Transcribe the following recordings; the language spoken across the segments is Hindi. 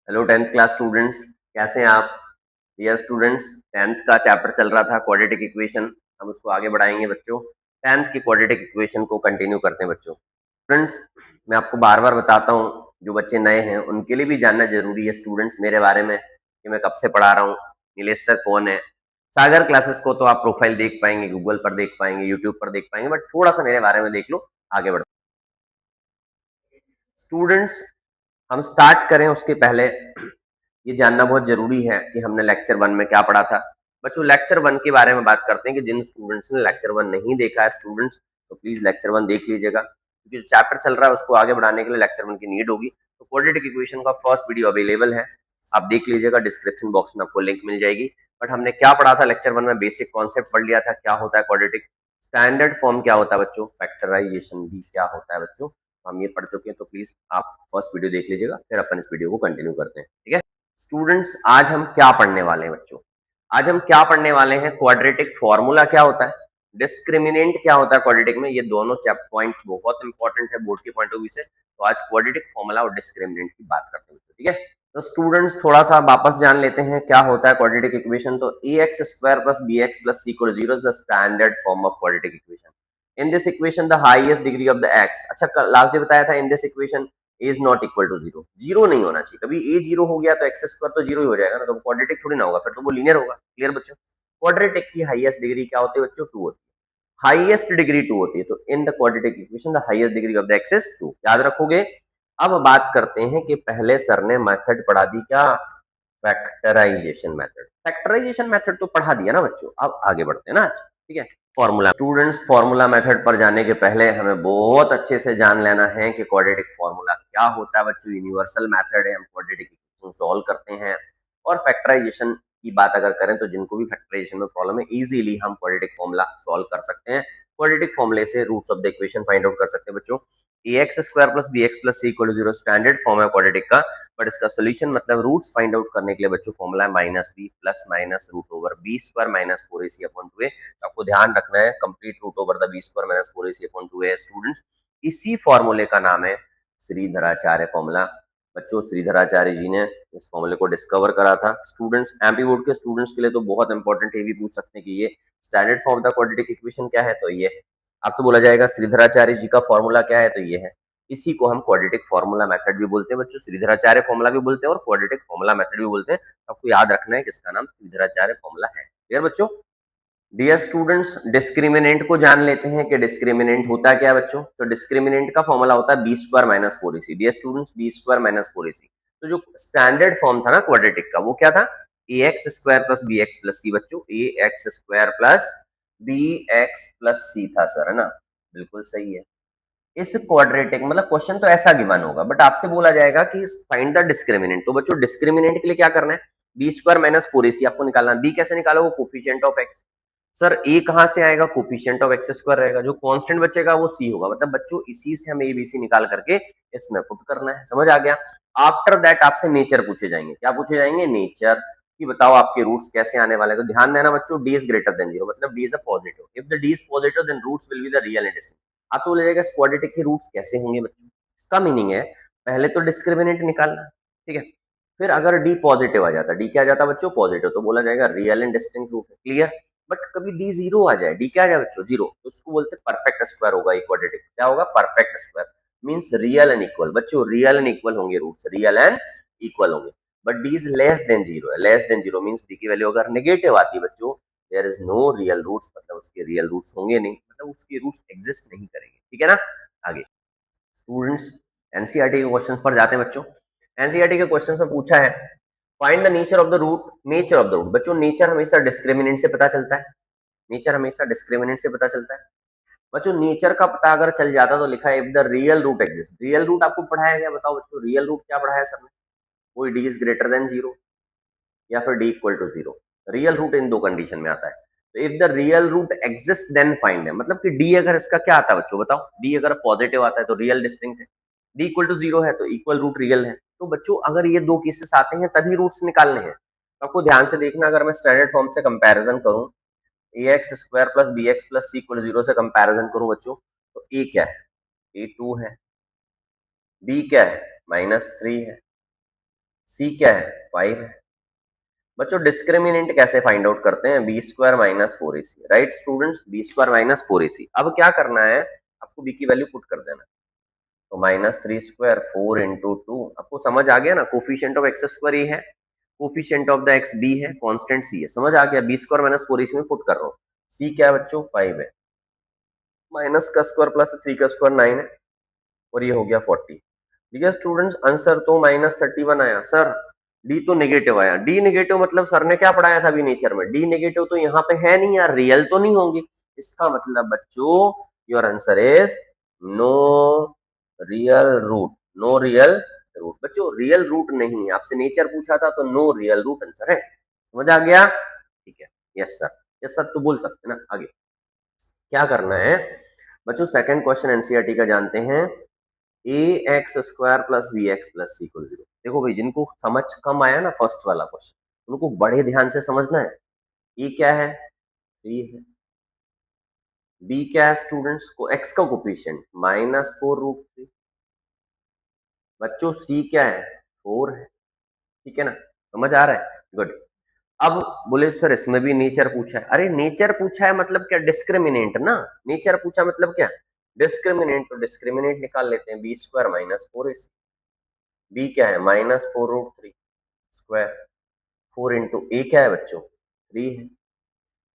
हेलो 10th क्लास स्टूडेंट्स, कैसे हैं आप? डियर स्टूडेंट्स, 10th का चैप्टर चल रहा था क्वाड्रेटिक इक्वेशन। हम उसको आगे बढ़ाएंगे बच्चों। 10th की क्वाड्रेटिक इक्वेशन को कंटिन्यू करते हैं बच्चों। स्टूडेंट्स, मैं आपको बार बार बताता हूँ, जो बच्चे नए हैं उनके लिए भी जानना जरूरी है स्टूडेंट्स मेरे बारे में कि मैं कब से पढ़ा रहा हूँ, नीलेश सर कौन है। सागर क्लासेस को तो आप प्रोफाइल देख पाएंगे, गूगल पर देख पाएंगे, यूट्यूब पर देख पाएंगे, बट थोड़ा सा मेरे बारे में देख लो। आगे बढ़ो स्टूडेंट्स। हम स्टार्ट करें उसके पहले ये जानना बहुत जरूरी है कि हमने लेक्चर 1 में क्या पढ़ा था। बच्चों, लेक्चर 1 के बारे में बात करते हैं कि जिन स्टूडेंट्स ने लेक्चर 1 नहीं देखा है स्टूडेंट्स, तो प्लीज लेक्चर 1 देख लीजिएगा, क्योंकि जो चैप्टर चल रहा है उसको आगे बढ़ाने के लिए लेक्चर 1 की नीड होगी। तो क्वाड्रेटिक इक्वेशन का फर्स्ट वीडियो अवेलेबल है, आप देख लीजिएगा, डिस्क्रिप्शन बॉक्स में आपको लिंक मिल जाएगी। बट हमने क्या पढ़ा था लेक्चर 1 में, बेसिक कॉन्सेप्ट पढ़ लिया था, क्या होता है क्वाड्रेटिक, स्टैंडर्ड फॉर्म क्या होता है बच्चों, फैक्टराइजेशन भी क्या होता है बच्चों, हम ये पढ़ चुके हैं। तो प्लीज आप फर्स्ट वीडियो देख लीजिएगा, फिर अपन इस वीडियो को कंटिन्यू करते हैं, ठीक है स्टूडेंट्स। आज हम क्या पढ़ने वाले हैं बच्चों? आज हम क्या पढ़ने वाले हैं, क्वाड्रेटिक फॉर्मूला क्या होता है, डिस्क्रिमिनेंट क्या होता है क्वाड्रेटिक में। ये दोनों पॉइंट बहुत इंपॉर्टेंट है बोर्ड के पॉइंट ऑफ व्यू से। तो आज क्वाड्रेटिक फॉर्मूला और डिस्क्रिमिनेंट की बात करते हैं, ठीक है। तो स्टूडेंट्स, थोड़ा सा वापस जान लेते हैं क्या होता है क्वाड्रेटिक इक्वेशन। तो a x square plus B x plus C equal 0 is the standard form of quadratic equation. In this equation the highest degree of the x, अच्छा लास्ट डे बताया था, in this equation is not equal to zero. Zero नहीं होना चाहिए कभी। ए जीरो हो गया तो एक्स स्क्वायर तो जीरो ही हो जाएगा ना, तो क्वाड्रेटिक थोड़ी ना होगा, फिर तो वो लीनियर होगा। क्लियर बच्चों? क्वाड्रेटिक की हाईएस्ट डिग्री क्या होती है बच्चों? टू होती है। हाईएस्ट डिग्री टू होती है, तो in the quadratic equation the highest degree of the X is two, याद रखोगे। अब बात करते हैं कि पहले सर ने मेथड पढ़ा दी क्या, फैक्टराइजेशन मेथड। फैक्टराइजेशन मेथड तो पढ़ा दिया ना बच्चों, अब आगे बढ़ते हैं ना आज, ठीक है। फॉर्मूला स्टूडेंट्स, फॉर्मूला मेथड पर जाने के पहले हमें बहुत अच्छे से जान लेना है कि क्वाड्रेटिक फॉर्मूला क्या होता है बच्चों। यूनिवर्सल मेथड है, हम क्वाड्रेटिक इक्वेशन सॉल्व करते हैं। और फैक्टराइजेशन की बात अगर करें तो जिनको भी फैक्टराइजेशन में प्रॉब्लम है, इजीली हम क्वाड्रेटिक फॉर्मूला सॉल्व कर सकते हैं। क्वाड्रेटिक फॉर्मूले से roots of the equation find out कर सकते हैं बच्चों। A x square plus B x plus C equal to zero standard form है क्वाड्रेटिक का। बट इसका सोल्यूशन मतलब रूट्स फाइंड आउट करने के लिए बच्चों फॉर्मूला है minus B plus minus root over B square minus four A C upon two A. आपको ध्यान रखना है complete root over the B square minus four A C upon two A. Students, इसी फॉर्मूले का नाम है श्रीधराचार्य फॉर्मूला। बच्चों, श्रीधराचार्य जी ने इस फॉर्मूले को डिस्कवर करा था। स्टूडेंट्स, एमपी बोर्ड के स्टूडेंट्स के लिए तो बहुत इंपॉर्टेंट है, ये भी पूछ सकते हैं कि ये standard form of the quadratic equation क्या है, तो ये है। आपसे बोला जाएगा श्रीधराचार्य जी का फॉर्मूला क्या है, तो ये है। इसी को हम क्वाड्रेटिक फॉर्मूला मेथड भी बोलते हैं बच्चों, श्रीधराचार्य फॉर्मूला भी बोलते हैं और क्वाड्रेटिक फॉर्मूला मेथड भी बोलते हैं। आपको याद रखना है कि इसका नाम श्रीधराचार्य फॉर्मूला है। क्लियर बच्चों? डियर स्टूडेंट्स, डिस्क्रिमिनेंट को जान लेते हैं कि डिस्क्रिमिनेंट होता है क्या बच्चों। तो डिस्क्रिमिनेंट का फॉर्मूला होता है B square minus four A C. Dear students, B square minus four A C. तो जो स्टैंडर्ड फॉर्म था ना क्वाड्रेटिक का, वो क्या था, A x square plus B x plus C. बच्चों, A x square plus B x plus C था सर, है ना? बिल्कुल सही है। इस क्वाड्रेटिक मतलब क्वेश्चन तो ऐसा गिवन होगा, बट आपसे बोला जाएगा कि फाइंड द डिस्क्रिमिनेंट। तो बच्चों, डिस्क्रिमिनेंट के लिए क्या करना है, B square minus four A सी आपको निकालना है। बी कैसे निकालो, वो कोफिशिएंट ऑफ एक्स। सर ए कहां से आएगा, कोफिशिएंट ऑफ एक्स स्क्वायर रहेगा, जो कांस्टेंट बचेगा वो सी होगा। मतलब बच्चों, इसी से हमें एबीसी निकाल करके इसमें पुट करना है। समझ आ गया? आफ्टर दैट आपसे नेचर पूछे जाएंगे। क्या पूछे जाएंगे? नेचर कि बताओ आपके रूट्स कैसे आने वाले हैं। तो ध्यान देना बच्चों, D is greater than zero, मतलब D is a positive. If the D is positive then roots will be the real and distinct. आपसे बोला जाएगा क्वाड्रेटिक के रूट्स कैसे होंगे बच्चों। इसका मीनिंग है पहले तो डिस्क्रिमिनेंट निकालना, ठीक है। फिर अगर डी पॉजिटिव आ जाता, डी क्या आ जाता बच्चों, पॉजिटिव, तो बोला जाएगा रियल एंड डिस्टिंक्ट रूट है। क्लियर? बट कभी डी जीरो आ जाए, डी क्या आ जाए बच्चों, जीरो, तो उसको बोलते हैं परफेक्ट स्क्वायर होगा। क्वाड्रेटिक क्या होगा, perfect square. Means real and equal. बच्चों, रियल एंड इक्वल होंगे रूट्स, रियल एंड इक्वल होंगे। But D is less than zero है। Less than zero means D की वैल्यू अगर नेगेटिव आती है बच्चों, there is no real roots, मतलब उसके रियल रूट्स होंगे नहीं, मतलब उसके रूट्स एग्जिस्ट नहीं करेंगे। ठीक है ना? आगे स्टूडेंट्स, एनसीईआरटी के क्वेश्चंस पर जाते हैं बच्चों। एनसीईआरटी के क्वेश्चंस में पूछा है find the nature of the root. Nature of the root बच्चों, नेचर हमेशा डिस्क्रिमिनेंट से पता चलता है। नेचर हमेशा डिस्क्रिमिनेंट से पता चलता है बच्चों। नेचर का पता अगर चल जाता तो लिखा है if the real root exist. Real root आपको पढ़ाया गया, बताओ बच्चों रियल रूट क्या पढ़ाया सर ने? कोई D is greater than zero या फिर D equal to zero. Real root इन दो कंडीशन में आता है। तो if the real root exist then find है, मतलब कि डी अगर इसका क्या आता है बच्चों, बताओ। डी अगर पॉजिटिव आता है तो रियल डिस्टिंक्ट है, डी इक्वल टू जीरो है तो इक्वल रूट रियल है। तो बच्चों, अगर ये दो केसेस आते हैं तभी रूट्स निकालने हैं। तो आपको ध्यान से देखना, अगर मैं स्टैंडर्ड फॉर्म से कंपैरिजन करूं, A x square plus B x plus C equal zero से कंपैरिजन करूं बच्चों, तो ए क्या है, ए टू है, बी क्या है, माइनस थ्री है, सी क्या है 5 है। बच्चों डिस्क्रिमिनेंट कैसे फाइंड आउट करते हैं, B square minus four A C, right students, B square minus four A C. अब क्या करना है, आपको बी की वैल्यू पुट कर देना। तो minus three square four into two, आपको समझ आ गया ना, कोफिशिएंट ऑफ एक्स स्क्वायर ये है, coefficient of the X B है, कांस्टेंट सी है, समझ आ गया। बी स्क्वायर माइनस फोर इसमें पुट कर रहा हूँ। सी क्या है बच्चों 5 है, माइनस का स्क्वायर प्लस 3 का स्क्वायर 9 है, और ये हो गया 40। ठीक है स्टूडेंट्स, आंसर तो माइनस 31 आया सर। डी तो नेगेटिव आया, डी नेगेटिव मतलब सर ने क्या पढ़ाया था अभी नेचर में, डी नेगेटिव तो यहाँ पे है नहीं यार, रियल तो नहीं होंगे। इसका मतलब बच्चों your answer is no real root, no real root. बच्चों रियल रूट नहीं, आपसे नेचर पूछा था तो नो रियल रूट आंसर है। समझ आ गया, ठीक है। यस सर, यस सर तो बोल सकते ना। आगे क्या करना है बच्चों, सेकंड क्वेश्चन एनसीईआरटी का जानते हैं, A x square plus B x plus C equal zero. देखो भाई, जिनको समझ कम आया ना फर्स्ट वाला क्वेश्चन, उनको बड़े ध्यान से समझना है। ए क्या है, थ्री है। बी क्या है स्टूडेंट्स को, एक्स का coefficient minus four root three. बच्चों सी क्या है, फोर है। ठीक है ना, समझ आ रहा है, गुड। अब बोले सर इसमें भी नेचर पूछा है, अरे नेचर पूछा है मतलब क्या, डिस्क्रिमिनेंट ना। नेचर पूछा मतलब क्या, डिस्क्रिमिनेंट, तो डिस्क्रिमिनेंट निकाल लेते हैं, B square minus four A C. B क्या है minus four root three square, four into A क्या है बच्चों थ्री है,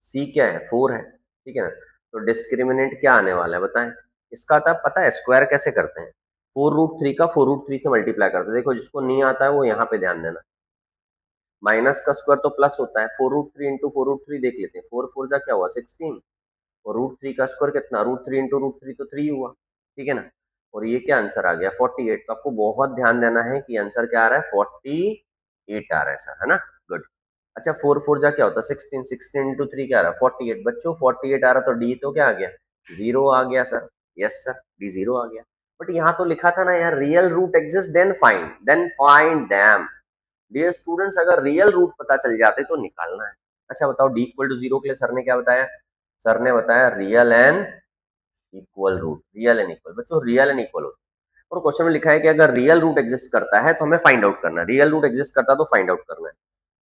सी क्या है फोर है। ठीक है ना, तो डिस्क्रिमिनेंट क्या आने वाला है बताएं। इसका था पता है, स्क्वायर कैसे करते हैं, फोर रूट थ्री का फोर रूट थ्री से मल्टीप्लाई करते हैं। देखो जिसको नहीं आता है वो यहाँ पे ध्यान देना, माइनस का स्क्वायर तो प्लस होता है, four root three into four root three देख लेते हैं, फोर फोर जा क्या हुआ 16, और रूट थ्री का स्क्वायर कितना, root three into root three तो थ्री हुआ। ठीक है ना, और ये क्या आंसर आ गया 48। तो आपको बहुत ध्यान देना है कि आंसर क्या आ रहा है 48 आ रहा है सर, है ना, गुड। अच्छा फोर फोर जा क्या होता है 16, 16 इंटू थ्री क्या आ रहा है 48। बच्चों 48 आ रहा तो डी तो क्या आ गया, जीरो आ गया sir. Yes sir, D zero आ गया। बट यहाँ तो लिखा था ना यार, real root exist then find them. Dear students, अगर रियल रूट पता चल जाते तो निकालना है। अच्छा बताओ, डी इक्वल टू जीरो के लिए सर ने क्या बताया, सर ने बताया real and equal root, real and equal. बच्चों रियल एंड इक्वल होता है, और क्वेश्चन में लिखा है कि अगर रियल रूट एग्जिस्ट करता है तो हमें फाइंड आउट करना है, रियल रूट एग्जिस्ट करता है तो फाइंड आउट करना है।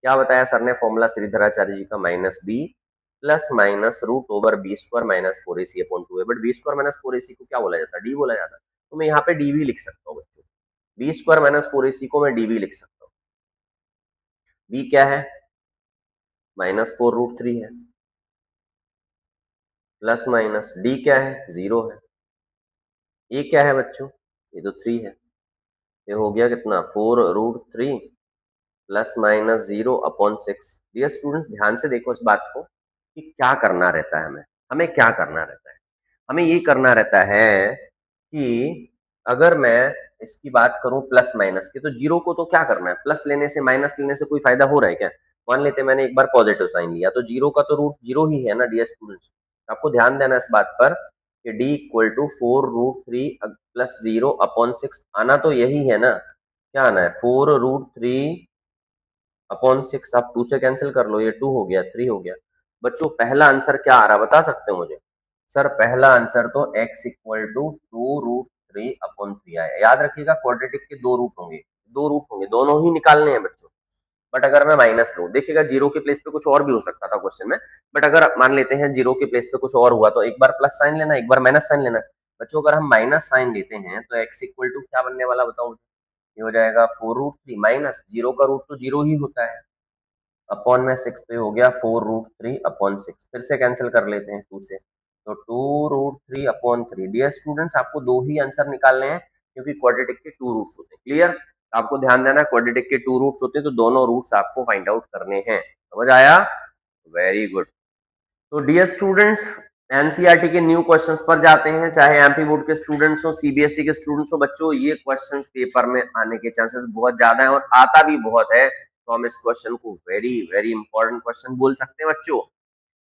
क्या बताया सर ने, फॉर्मूला श्रीधराचार्य जी का minus B plus minus root over B square minus four A C upon two है। But B square minus four A C को क्या बोला जाता है, डी बोला जाता है। तो मैं यहाँ पे डी भी लिख सकता हूँ बच्चों, B square minus four A C को मैं डी भी लिख सकता हूँ। बी क्या है माइनस फोर रूट थ्री है, प्लस माइनस डी क्या है जीरो है, ए क्या है बच्चों ये तो थ्री है। ये हो गया कितना four root three plus minus zero upon six. Dear students ध्यान से देखो इस बात को कि क्या करना रहता है हमें, हमें क्या करना रहता है, हमें ये करना रहता है कि अगर मैं इसकी बात करूं प्लस माइनस की, तो जीरो को तो क्या करना है, प्लस लेने से माइनस लेने से कोई फायदा हो रहा है क्या। मान लेते हैं मैंने एक बार पॉजिटिव साइन लिया, तो जीरो का तो रूट जीरो ही है ना डियर स्टूडेंट्स। आपको ध्यान देना इस बात पर कि D equal to four root three plus zero upon six, आना तो यही है ना, क्या आना है four root three upon six. आप टू से कैंसिल कर लो, ये टू हो गया थ्री हो गया। बच्चों पहला आंसर क्या आ रहा बता सकते हो मुझे, सर पहला आंसर तो x equal to two root three upon three आया। याद रखिएगा क्वाड्रेटिक के दो रूट होंगे, दो रूट होंगे, दोनों ही निकालने हैं बच्चों। बट अगर मैं माइनस लूं, देखिएगा जीरो के प्लेस पे कुछ और भी हो सकता था क्वेश्चन में, बट अगर मान लेते हैं जीरो के प्लेस पे कुछ और हुआ तो एक बार प्लस साइन लेना, एक बार माइनस साइन लेना। बच्चों अगर हम माइनस साइन लेते हैं तो x इक्वल टू क्या बनने वाला बताओ, ये हो जाएगा four root three, minus zero का रूट तो जीरो ही होता है, अपॉन में सिक्स, तो ये हो गया four root three upon six. फिर से कैंसिल कर लेते हैं टू से, तो two root three upon three. Dear students आपको दो ही आंसर निकालने हैं क्योंकि क्वाड्रेटिक के टू रूट्स होते हैं, क्लियर। आपको ध्यान देना है क्वाड्रेटिक के टू रूट्स होते हैं तो दोनों रूट्स आपको फाइंड आउट करने हैं, समझ आया, वेरी गुड। तो डियर स्टूडेंट्स एनसीईआरटी के न्यू क्वेश्चंस पर जाते हैं, चाहे एमपी बोर्ड के स्टूडेंट्स हो सीबीएसई के स्टूडेंट्स हो। बच्चों ये क्वेश्चंस पेपर में आने के चांसेस बहुत ज्यादा हैं और आता भी बहुत है, तो हम इस क्वेश्चन को वेरी वेरी इंपॉर्टेंट क्वेश्चन बोल सकते हैं बच्चों।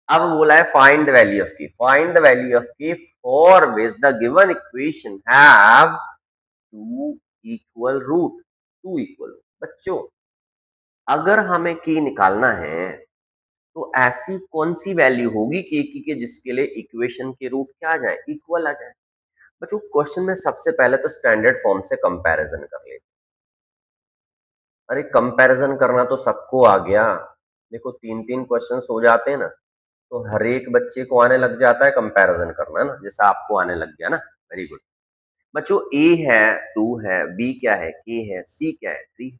अब बोला है find the value of K, find the value of K for which the given equation have two equal root, two equal. बच्चों अगर हमें की निकालना है तो ऐसी कौन सी वैल्यू होगी के की के जिसके लिए इक्वेशन के रूट क्या आ जाए, इक्वल आ जाए। बच्चों क्वेश्चन में सबसे पहले तो स्टैंडर्ड फॉर्म से कंपैरिजन कर लेते अरे कंपैरिजन करना तो सबको आ गया। देखो 3-3 क्वेश्चंस हो जाते हैं ना, तो हर एक बच्चे को आने लग जाता है कंपैरिजन करना ना, जैसा आपको आने लग गया ना। Very good. बच्चों ए है, 2 है, बी क्या है, के है, सी क्या है, 3।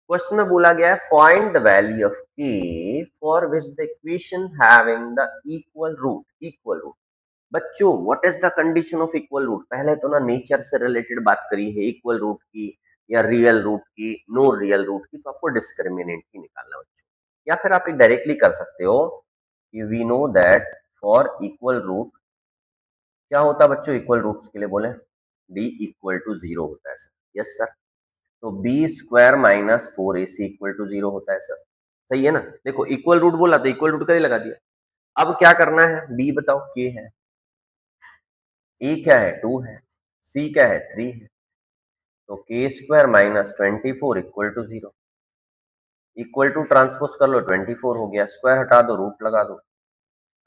क्वेश्चन में बोला गया है find the value of K for which the equation having the equal root. Equal root बच्चों, what is the condition of equal root? पहले तो ना नेचर से रिलेटेड बात करी है इक्वल रूट की, या रियल रूट की, नो रियल रूट की, तो आपको डिस्क्रिमिनेंट ही निकालना बच्चों। या फिर आप डायरेक्टली कर सकते हो कि we know that for equal root क्या होता है बच्चों, इक्वल रूट्स के लिए बोले डी इक्वल टू जीरो होता है सर। Yes sir. तो B square minus 4ac equal to zero होता है सर। सही है ना? देखो इक्वल रूट बोला तो इक्वल रूट का ही लगा दिया। अब क्या करना है, बी बताओ, के है, ए क्या है, 2 है, सी क्या है, 3 है। तो K square minus 24 equal to zero. Equal to transpose कर लो, 24 हो गया, स्क्वायर हटा दो, रूट लगा दो।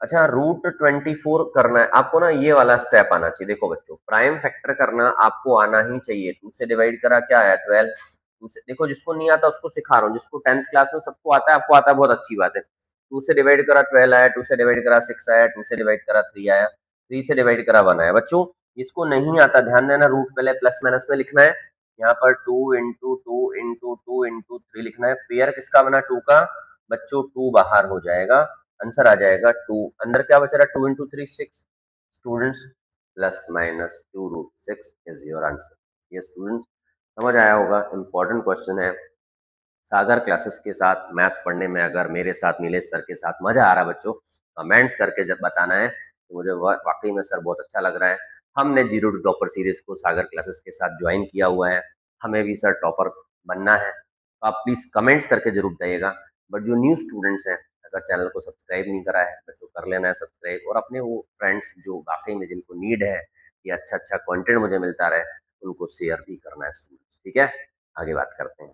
अच्छा, रूट 24 करना है आपको ना, ये वाला स्टेप आना चाहिए। देखो बच्चों, प्राइम फैक्टर करना आपको आना ही चाहिए। 2 से डिवाइड करा क्या आया, 12। 2 से, देखो जिसको नहीं आता उसको सिखा रहा हूँ, जिसको 10th क्लास में सबको आता है, आपको आता है, बहुत अच्छी बात है। 2 से डिवाइड करा 12 आया, 2 से डिवाइड करा 6 आया, 2 से डिवाइड करा 3 आया, 3 से डिवाइड करा 1 आया। बच्चों जिसको नहीं आता ध्यान देना, रूट पहले प्लस माइनस में लिखना है। यहाँ पर 2 इंटू 2 इंटू 2 इंटू 3 लिखना है। पेयर किसका बना, 2 का। बच्चों 2 बाहर हो जाएगा, आंसर आ जाएगा 2। अंदर क्या बच रहा है, 2 into 3 6। Students plus minus 2√6 is your answer. ये स्टूडेंट्स समझ आया होगा, इंपॉर्टेंट क्वेश्चन है। सागर क्लासेस के साथ मैथ्स पढ़ने में अगर मेरे साथ नीलेश सर के साथ मजा आ रहा है बच्चों, कमेंट्स करके जब बताना है, तो मुझे वाकई में सर बहुत अच्छा लग रहा है। हमने जीरो टू टॉपर सीरीज को सागर क्लासेस के साथ ज्वाइन किया हुआ है, हमें भी सर टॉपर बनना है, तो आप प्लीज कमेंट्स करके जरूर बताइएगा। बट जो न्यू स्टूडेंट्स हैं, अगर चैनल को सब्सक्राइब नहीं करा है बच्चों, कर लेना है सब्सक्राइब, और अपने वो फ्रेंड्स जो वाकई में जिनको नीड है कि अच्छा अच्छा कंटेंट मुझे मिलता रहे, उनको शेयर भी करना है स्टूडेंट्स। ठीक है, आगे बात करते हैं।